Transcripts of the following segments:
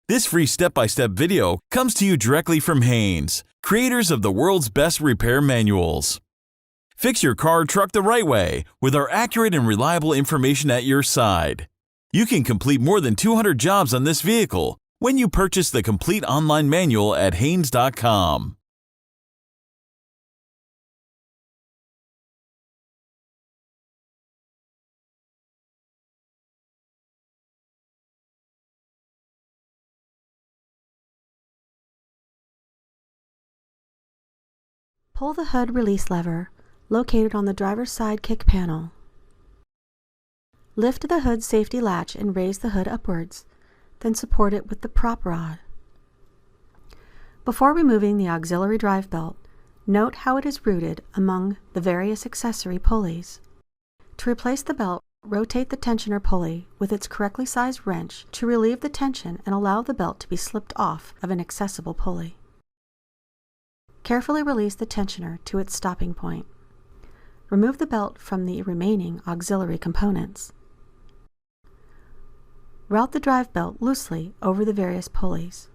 This free step-by-step video comes to you directly from Haynes, creators of the world's best repair manuals. Fix your car or truck the right way with our accurate and reliable information at your side. You can complete more than 200 jobs on this vehicle when you purchase the complete online manual at Haynes.com. Pull the hood release lever, located on the driver's side kick panel. Lift the hood safety latch and raise the hood upwards, then support it with the prop rod. Before removing the auxiliary drive belt, note how it is routed among the various accessory pulleys. To replace the belt, rotate the tensioner pulley with its correctly sized wrench to relieve the tension and allow the belt to be slipped off of an accessible pulley. Carefully release the tensioner to its stopping point. Remove the belt from the remaining auxiliary components. Route the drive belt loosely over the various pulleys.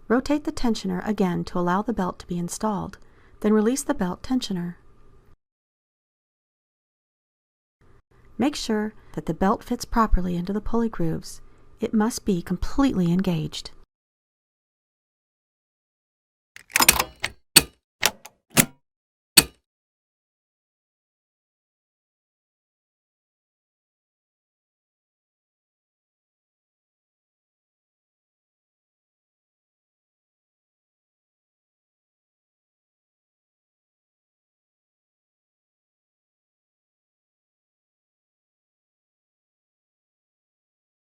Rotate the tensioner again to allow the belt to be installed, then release the belt tensioner. Make sure that the belt fits properly into the pulley grooves. It must be completely engaged.